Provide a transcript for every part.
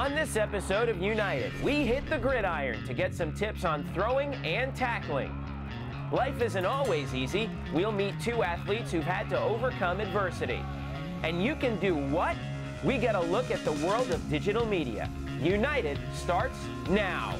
On this episode of United, we hit the gridiron to get some tips on throwing and tackling. Life isn't always easy. We'll meet two athletes who've had to overcome adversity. And you can do what? We get a look at the world of digital media. United starts now.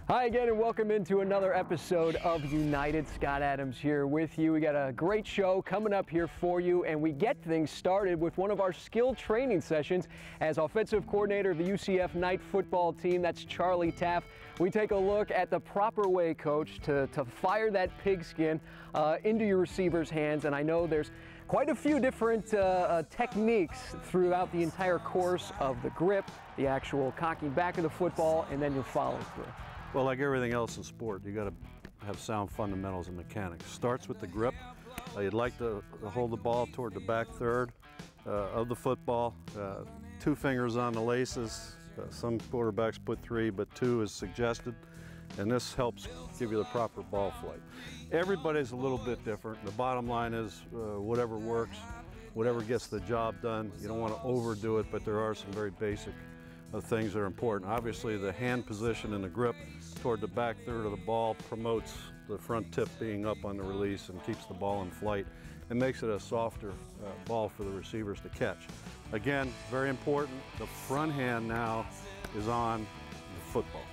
Hi again, and welcome into another episode of United. Scott Adams here with you. We got a great show coming up here for you, and we get things started with one of our skill training sessions as offensive coordinator of the UCF Knight football team. That's Charlie Taaffe. We take a look at the proper way, Coach, to fire that pigskin into your receiver's hands, and I know there's quite a few different techniques throughout the entire course of the grip, the actual cocking back of the football, and then your follow through. Well, like everything else in sport, you got to have sound fundamentals and mechanics. Starts with the grip. You'd like to hold the ball toward the back third of the football. 2 fingers on the laces. Some quarterbacks put 3, but 2 is suggested. And this helps give you the proper ball flight. Everybody's a little bit different. The bottom line is whatever works, whatever gets the job done. You don't want to overdo it, but there are some very basic things that are important. Obviously, the hand position and the grip toward the back third of the ball promotes the front tip being up on the release and keeps the ball in flight and makes it a softer ball for the receivers to catch. Again, very important, the front hand now is on the football.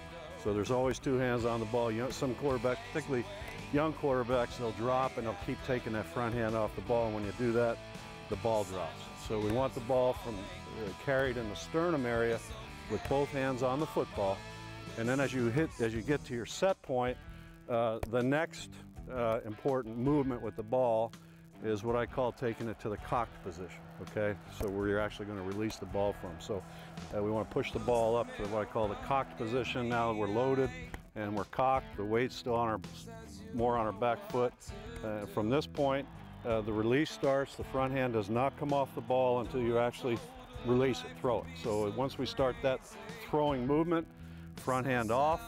So there's always 2 hands on the ball. You know, some quarterbacks, particularly young quarterbacks, they'll drop and they'll keep taking that front hand off the ball, and when you do that, the ball drops. So we want the ball from carried in the sternum area with both hands on the football, and then as you get to your set point, the next important movement with the ball is what I call taking it to the cocked position, okay? So where you're actually going to release the ball from. So we want to push the ball up to what I call the cocked position. Now we're loaded and we're cocked, the weight's still on more on our back foot. From this point, the release starts. The front hand does not come off the ball until you actually release it, throw it. So once we start that throwing movement, front hand off,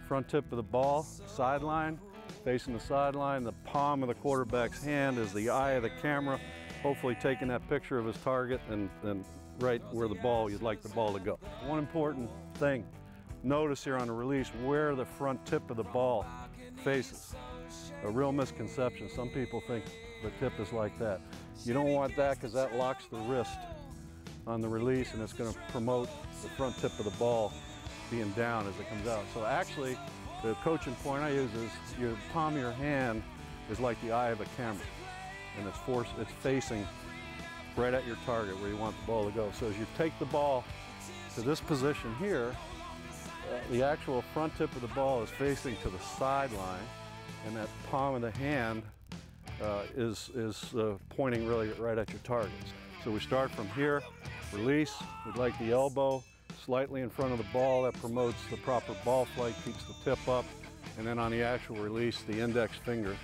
front tip of the ball, sideline, facing the sideline, the palm of the quarterback's hand is the eye of the camera, hopefully taking that picture of his target and right where the ball, you'd like the ball to go. One important thing, notice here on the release where the front tip of the ball faces. A real misconception. Some people think the tip is like that. You don't want that because that locks the wrist on the release, and it's going to promote the front tip of the ball being down as it comes out. So actually, the coaching point I use is your palm of your hand is like the eye of a camera, and it's facing right at your target where you want the ball to go. So as you take the ball to this position here, the actual front tip of the ball is facing to the sideline, and that palm of the hand is pointing really right at your targets. So we start from here, release, we'd like the elbow slightly in front of the ball. That promotes the proper ball flight, keeps the tip up, and then on the actual release, the index finger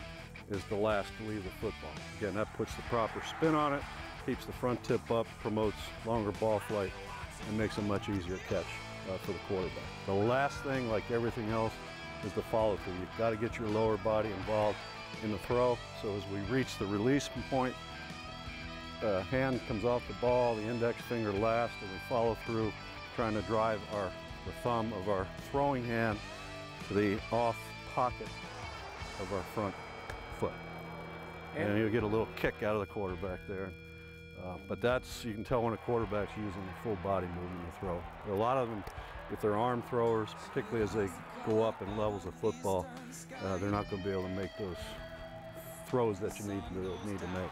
is the last to leave the football. Again, that puts the proper spin on it, keeps the front tip up, promotes longer ball flight, and makes a much easier catch for the quarterback. The last thing, like everything else, is the follow through. You've got to get your lower body involved in the throw. So as we reach the release point, hand comes off the ball, the index finger last, and we follow through, trying to drive the thumb of our throwing hand to the off pocket of our front foot. And you'll get a little kick out of the quarterback there. But you can tell when a quarterback's using the full body movement to throw. A lot of them, if they're arm throwers, particularly as they go up in levels of football, they're not going to be able to make those throws that you need to make.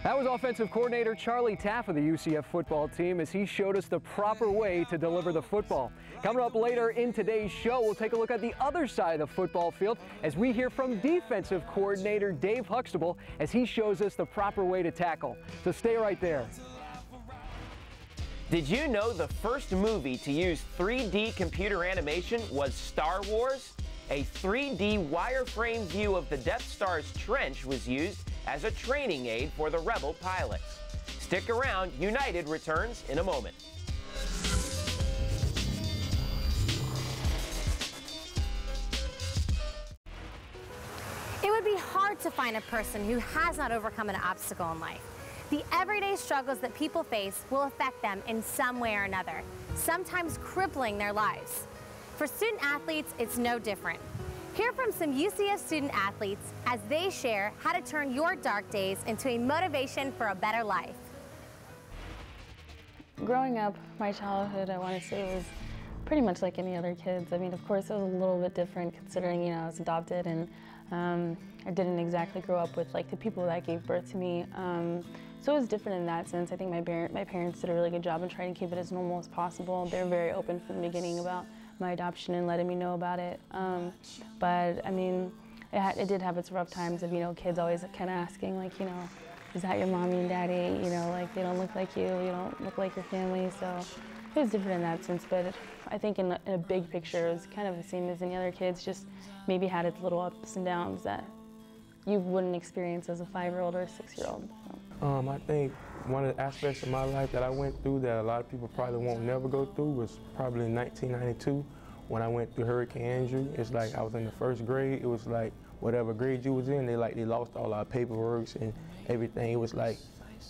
That was offensive coordinator Charlie Taaffe of the UCF football team as he showed us the proper way to deliver the football. Coming up later in today's show, we'll take a look at the other side of the football field as we hear from defensive coordinator Dave Huxtable as he shows us the proper way to tackle. So stay right there. Did you know the first movie to use 3D computer animation was Star Wars? A 3D wireframe view of the Death Star's trench was used as a training aid for the rebel pilots. Stick around, United returns in a moment. It would be hard to find a person who has not overcome an obstacle in life. The everyday struggles that people face will affect them in some way or another, sometimes crippling their lives. For student athletes, it's no different. Hear from some UCF student athletes as they share how to turn your dark days into a motivation for a better life. Growing up, my childhood, I want to say, was pretty much like any other kids. I mean, of course, it was a little bit different considering, I was adopted and I didn't exactly grow up with like the people that gave birth to me. So it was different in that sense. I think my parents did a really good job in trying to keep it as normal as possible. They were very open from the beginning about my adoption and letting me know about it. But I mean, it did have its rough times of, kids always kind of asking like, is that your mommy and daddy? Like they don't look like you don't look like your family. So it was different in that sense, but I think in a big picture, it was kind of the same as any other kids, just maybe had its little ups and downs that you wouldn't experience as a 5-year-old or a 6-year-old. So. I think one of the aspects of my life that I went through that a lot of people probably won't never go through was probably in 1992 when I went through Hurricane Andrew. It's like I was in the first grade. It was like whatever grade you was in, they lost all our paperwork and everything. It was like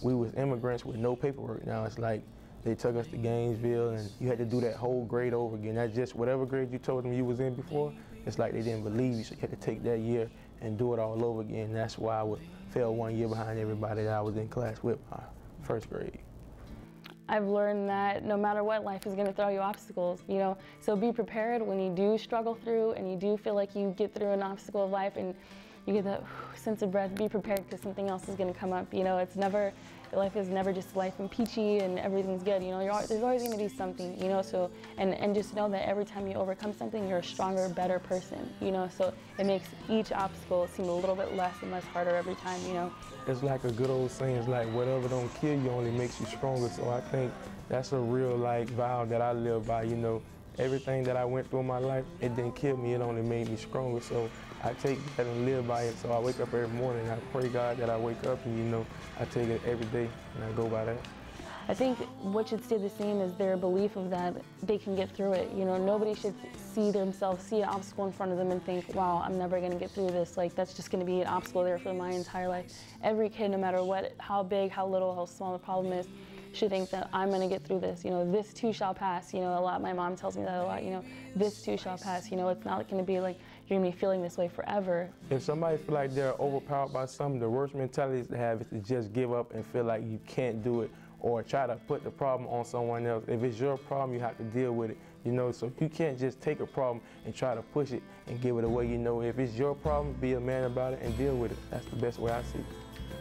we was immigrants with no paperwork. Now it's like they took us to Gainesville and you had to do that whole grade over again. That's just whatever grade you told them you was in before, it's like they didn't believe you, so you had to take that year and do it all over again. That's why I fell 1 year behind everybody that I was in class with my first grade. I've learned that no matter what, life is going to throw you obstacles, So be prepared when you do struggle through and you do feel like you get through an obstacle of life and you get that sense of breath. Be prepared because something else is going to come up. Life is never just life and peachy and everything's good. There's always going to be something. So and just know that every time you overcome something, you're a stronger, better person. So it makes each obstacle seem a little bit less and less harder every time. It's like a good old saying. It's like whatever don't kill you only makes you stronger. So I think that's a real vow that I live by. Everything that I went through in my life, it didn't kill me. It only made me stronger. So I take that and live by it. So I wake up every morning. I pray God that I wake up and I take it every day and I go by that. I think what should stay the same is their belief of that they can get through it. Nobody should see an obstacle in front of them and think, wow, I'm never going to get through this. Like, that's just going to be an obstacle there for my entire life. Every kid, no matter how big, how little, how small the problem is, should think that I'm going to get through this. This too shall pass. My mom tells me that a lot. This too shall pass. It's not going to be like you're going to be feeling this way forever. If somebody feel like they're overpowered by something, the worst mentality to have is to just give up and feel like you can't do it or try to put the problem on someone else. If it's your problem, you have to deal with it. So you can't just take a problem and try to push it and give it away. If it's your problem, be a man about it and deal with it. That's the best way I see it.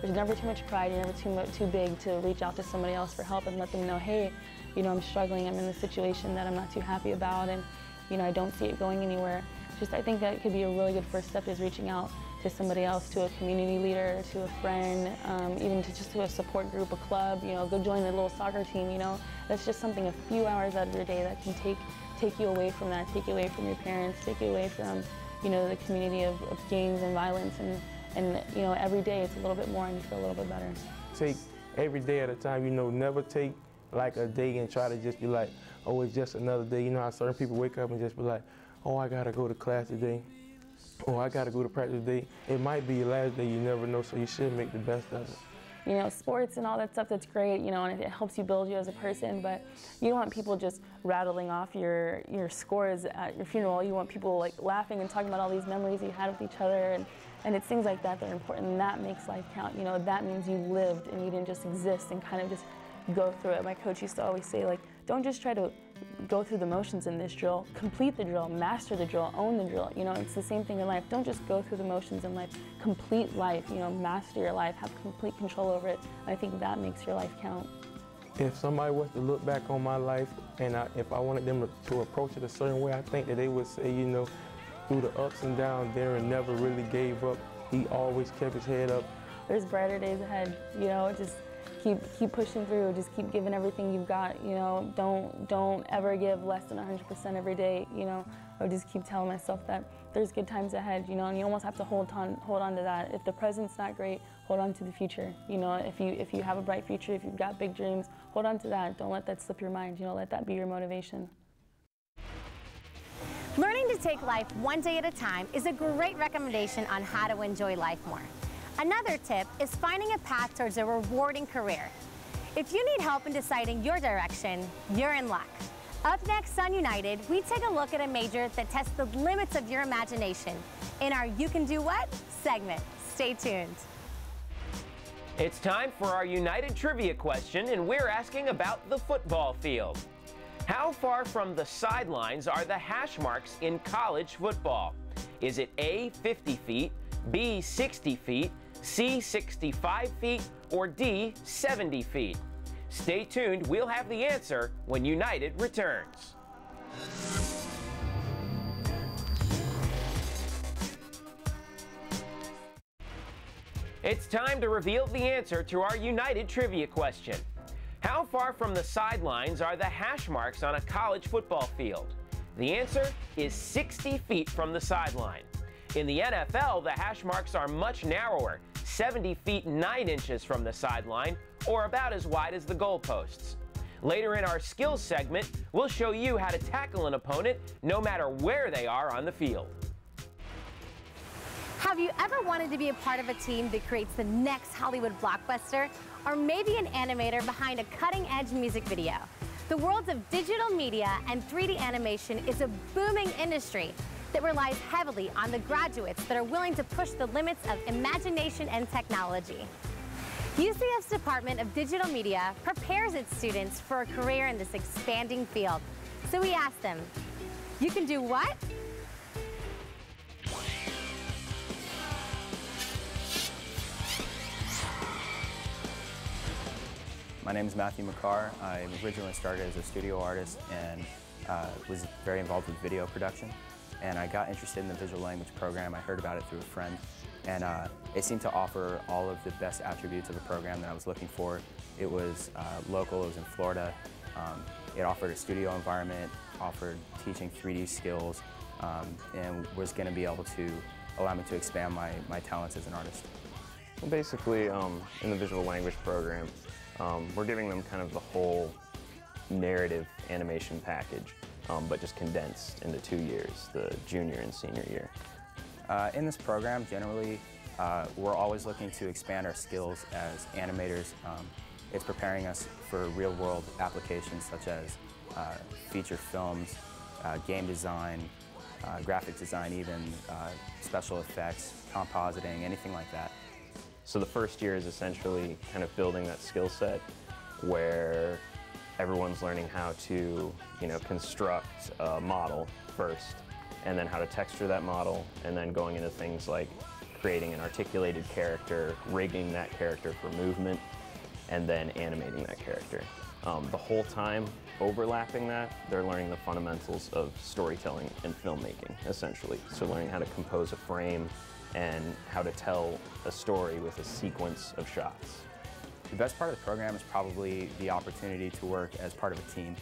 There's never too much pride, you're never too big to reach out to somebody else for help and let them know, hey, I'm struggling, I'm in a situation that I'm not too happy about and, I don't see it going anywhere. I think that could be a really good first step is reaching out to somebody else, to a community leader, to a friend, even to a support group, a club, go join a little soccer team, That's just something a few hours out of your day that can take you away from that, take you away from your parents, take you away from, the community of gangs and violence and every day it's a little bit more and you feel a little bit better. Take every day at a time, never take like a day and try to just be like, oh, it's just another day. How certain people wake up and just be like, oh, I gotta go to class today. Oh, I gotta go to practice today. It might be your last day, you never know, so you should make the best of it. Sports and all that stuff, that's great, and it helps you build you as a person, but you don't want people just rattling off your scores at your funeral. You want people laughing and talking about all these memories you had with each other, and it's things like that that are important, and that makes life count. That means you lived and you didn't just exist and kind of just go through it. My coach used to always say, don't just try to go through the motions in this drill, complete the drill, master the drill, own the drill. You know, it's the same thing in life. Don't just go through the motions in life, complete life, you know, master your life, have complete control over it. I think that makes your life count. If somebody was to look back on my life and if I wanted them to approach it a certain way, I think that they would say, you know, through the ups and downs, Darren never really gave up. He always kept his head up. There's brighter days ahead, you know, just keep pushing through, just keep giving everything you've got, you know, don't ever give less than 100% every day, you know. I would just keep telling myself that there's good times ahead, you know, and you almost have to hold on to that. If the present's not great, hold on to the future. You know, if you have a bright future, if you've got big dreams, hold on to that. Don't let that slip your mind, you know, let that be your motivation. Learning to take life one day at a time is a great recommendation on how to enjoy life more. Another tip is finding a path towards a rewarding career. If you need help in deciding your direction, you're in luck. Up next on United, we take a look at a major that tests the limits of your imagination in our You Can Do What segment. Stay tuned. It's time for our United trivia question, and we're asking about the football field. How far from the sidelines are the hash marks in college football? Is it A, 50 feet, B, 60 feet, C, 65 feet, or D, 70 feet? Stay tuned, we'll have the answer when United returns. It's time to reveal the answer to our United trivia question. How far from the sidelines are the hash marks on a college football field? The answer is 60 feet from the sideline. In the NFL, the hash marks are much narrower, 70 feet 9 inches from the sideline, or about as wide as the goalposts. Later in our skills segment, we'll show you how to tackle an opponent no matter where they are on the field. Have you ever wanted to be a part of a team that creates the next Hollywood blockbuster? Or maybe an animator behind a cutting-edge music video? The world of digital media and 3D animation is a booming industry that relies heavily on the graduates that are willing to push the limits of imagination and technology. UCF's Department of Digital Media prepares its students for a career in this expanding field. So we asked them, you can do what? My name is Matthew McCarr. I originally started as a studio artist and was very involved with video production. And I got interested in the visual language program. I heard about it through a friend. And it seemed to offer all of the best attributes of a program that I was looking for. It was local, it was in Florida. It offered a studio environment, offered teaching 3D skills, and was going to be able to allow me to expand my talents as an artist. Well, basically, in the visual language program, we're giving them kind of the whole narrative animation package, but just condensed into 2 years, the junior and senior year. In this program, generally, we're always looking to expand our skills as animators. It's preparing us for real-world applications such as feature films, game design, graphic design even, special effects, compositing, anything like that. So the first year is essentially kind of building that skill set where everyone's learning how to, construct a model first, and then how to texture that model, and then going into things like creating an articulated character, rigging that character for movement, and then animating that character. The whole time overlapping that, they're learning the fundamentals of storytelling and filmmaking, essentially. So learning how to compose a frame and how to tell a story with a sequence of shots. The best part of the program is probably the opportunity to work as part of a team.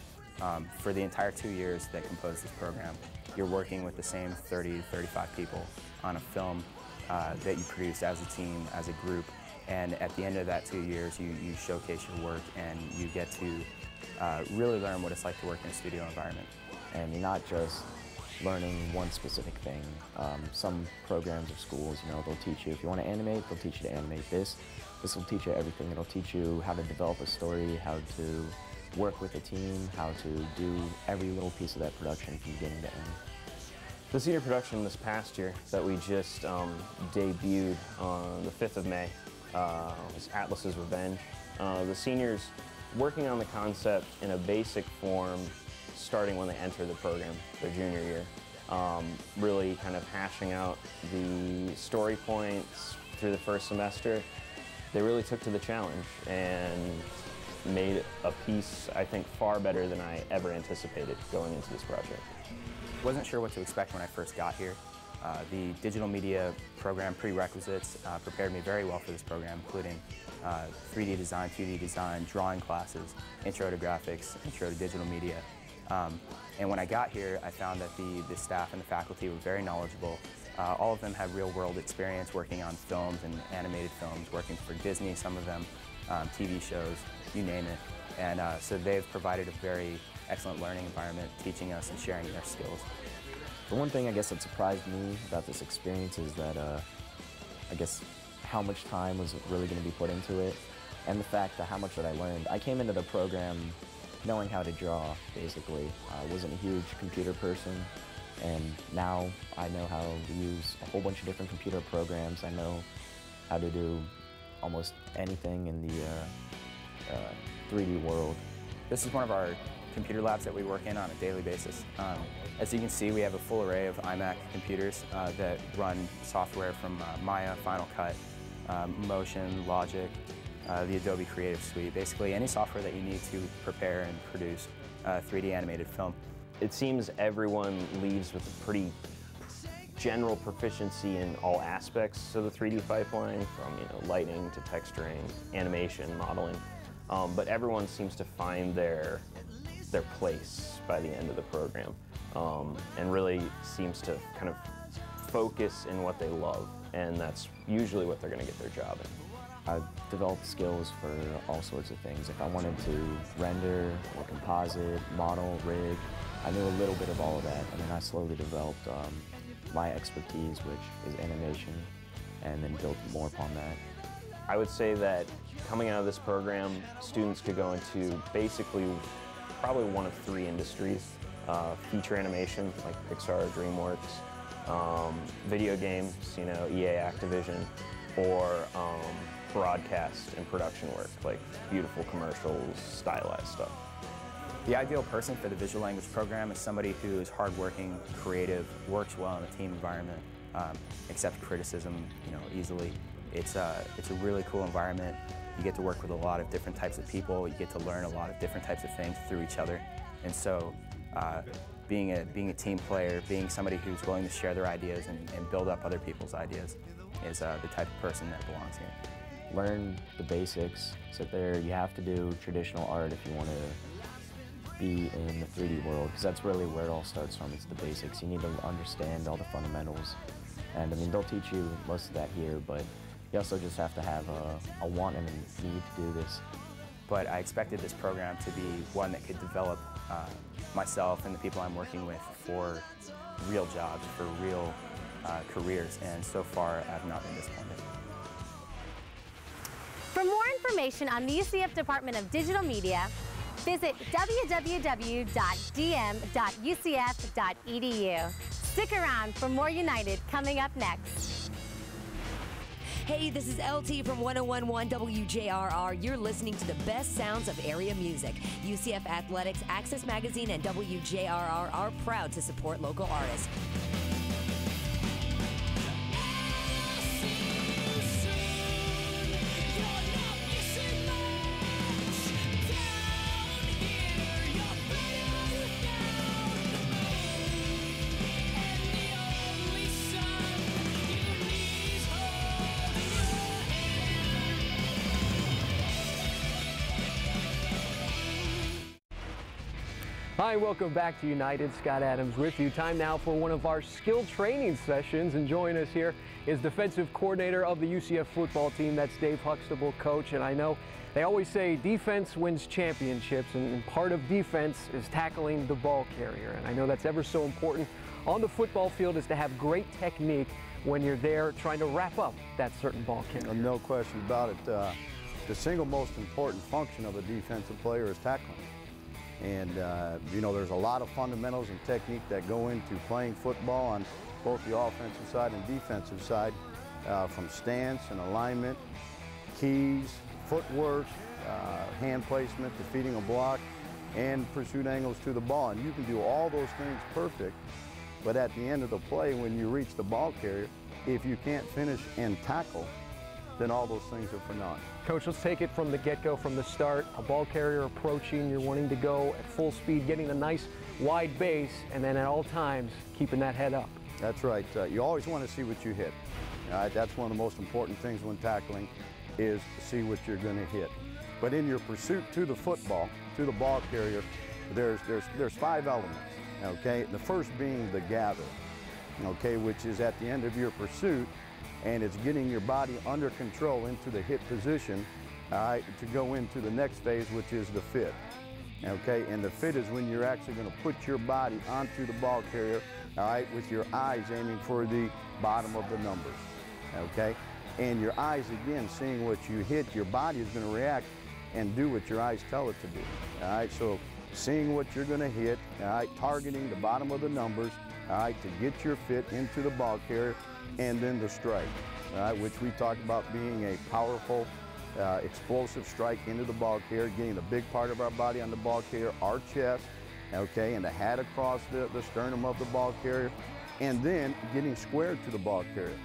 For the entire 2 years that compose this program, you're working with the same 30 to 35 people on a film that you produce as a team, as a group. And at the end of that 2 years, you showcase your work and you get to really learn what it's like to work in a studio environment. And you're not just learning one specific thing. Some programs or schools, they'll teach you, if you want to animate, they'll teach you to animate this. This will teach you everything. It'll teach you how to develop a story, how to work with a team, how to do every little piece of that production from beginning to end. The senior production this past year that we just debuted on the 5th of May was Atlas's Revenge. The seniors working on the concept in a basic form starting when they enter the program, their junior year. Really kind of hashing out the story points through the first semester. They really took to the challenge and made a piece, I think, far better than I ever anticipated going into this project. Wasn't sure what to expect when I first got here. The digital media program prerequisites prepared me very well for this program, including 3D design, 2D design, drawing classes, intro to graphics, intro to digital media. And when I got here, I found that the staff and the faculty were very knowledgeable. All of them had real-world experience working on films and animated films, working for Disney, some of them, TV shows, you name it. And so they've provided a very excellent learning environment, teaching us and sharing their skills. The one thing I guess that surprised me about this experience is that I guess how much time was really going to be put into it, and the fact that how much that I learned. I came into the program knowing how to draw, basically. I wasn't a huge computer person, and now I know how to use a whole bunch of different computer programs. I know how to do almost anything in the 3D world. This is one of our computer labs that we work in on a daily basis. As you can see, we have a full array of iMac computers that run software from Maya, Final Cut, Motion, Logic, the Adobe Creative Suite, basically any software that you need to prepare and produce 3D animated film. It seems everyone leaves with a pretty general proficiency in all aspects of the 3D pipeline, from lighting to texturing, animation, modeling. But everyone seems to find their place by the end of the program, and really seems to kind of focus in what they love, and that's usually what they're going to get their job in. I've developed skills for all sorts of things. If I wanted to render or composite, model, rig, I knew a little bit of all of that, and then I slowly developed my expertise, which is animation, and then built more upon that. I would say that coming out of this program, students could go into basically probably one of three industries: feature animation, like Pixar, DreamWorks, video games, EA, Activision, or broadcast and production work, like beautiful commercials, stylized stuff. The ideal person for the visual language program is somebody who is hardworking, creative, works well in a team environment, accepts criticism, easily. It's a really cool environment. You get to work with a lot of different types of people. You get to learn a lot of different types of things through each other. And so being a team player, being somebody who's willing to share their ideas and build up other people's ideas is the type of person that belongs here. Learn the basics. Sit there. You have to do traditional art if you want to be in the 3D world, because that's really where it all starts from. It's the basics. You need to understand all the fundamentals. And I mean, they'll teach you most of that here, but you also just have to have a want and a need to do this. But I expected this program to be one that could develop myself and the people I'm working with for real jobs, for real careers, and so far I've not been disappointed. For more information on the UCF Department of Digital Media, visit www.dm.ucf.edu. Stick around for more United coming up next. Hey, this is LT from 101.1 WJRR. You're listening to the best sounds of area music. UCF Athletics, Access Magazine, and WJRR are proud to support local artists. Hi, welcome back to United. Scott Adams with you. Time now for one of our skill training sessions, and joining us here is defensive coordinator of the UCF football team. That's Dave Huxtable, coach. And I know they always say defense wins championships, and part of defense is tackling the ball carrier. And I know that's ever so important on the football field, is to have great technique when you're there trying to wrap up that certain ball carrier. No question about it. The single most important function of a defensive player is tackling. And, there's a lot of fundamentals and technique that go into playing football on both the offensive side and defensive side, from stance and alignment, keys, footwork, hand placement, defeating a block. and pursuit angles to the ball. And you can do all those things perfect, but at the end of the play, when you reach the ball carrier, if you can't finish and tackle, then all those things are for naught. Coach, let's take it from the get-go, from the start. A ball carrier approaching, you're wanting to go at full speed, getting a nice wide base, and then at all times, keeping that head up. That's right. You always want to see what you hit. All right, that's one of the most important things when tackling, is to see what you're going to hit. But in your pursuit to the football, to the ball carrier, there's 5 elements, okay? The first being the gather, okay, which is at the end of your pursuit, and it's getting your body under control into the hit position, all right, to go into the next phase, which is the fit, okay? And the fit is when you're actually going to put your body onto the ball carrier, all right, with your eyes aiming for the bottom of the numbers, okay? And your eyes, again, seeing what you hit, your body is going to react and do what your eyes tell it to do, all right? So seeing what you're going to hit, all right, targeting the bottom of the numbers, all right, to get your fit into the ball carrier, and then the strike, all right, which we talked about being a powerful, explosive strike into the ball carrier, getting the big part of our body on the ball carrier, our chest, okay, and the hat across the sternum of the ball carrier, and then getting squared to the ball carrier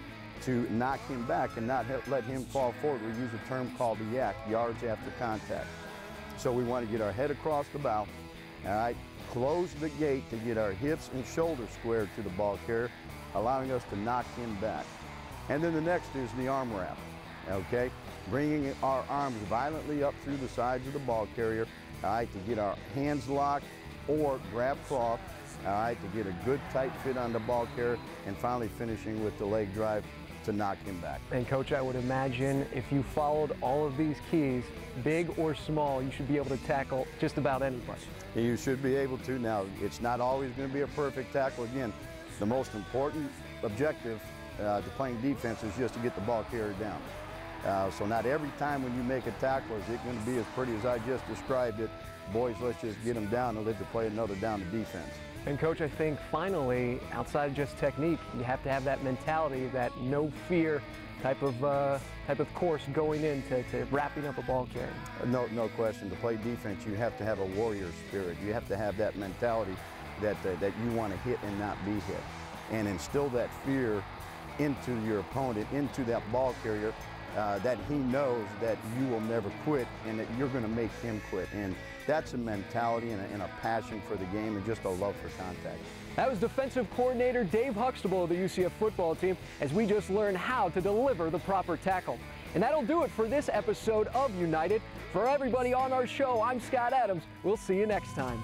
to knock him back and not let him fall forward. We use a term called the yak, yards after contact. So we want to get our head across the bow, all right, close the gate to get our hips and shoulders squared to the ball carrier, allowing us to knock him back. And then the next is the arm wrap, okay? Bringing our arms violently up through the sides of the ball carrier, all right, to get our hands locked or grab cloth, all right, to get a good tight fit on the ball carrier, and finally finishing with the leg drive to knock him back. And Coach, I would imagine if you followed all of these keys, big or small, you should be able to tackle just about anybody. You should be able to. Now, it's not always going to be a perfect tackle. Again, the most important objective to playing defense is just to get the ball carrier down. So not every time when you make a tackle is it going to be as pretty as I just described it. Boys, let's just get them down and let them play another down to defense. And Coach, I think finally, outside of just technique, you have to have that mentality, that no fear type of course going into wrapping up a ball carrier. No question. To play defense, you have to have a warrior spirit. You have to have that mentality that you want to hit and not be hit, and instill that fear into your opponent, into that ball carrier, that he knows that you will never quit and that you're going to make him quit. And that's a mentality and a passion for the game and just a love for contact. That was defensive coordinator Dave Huxtable of the UCF football team, as we just learned how to deliver the proper tackle. And that'll do it for this episode of United. For everybody on our show, I'm Scott Adams. We'll see you next time.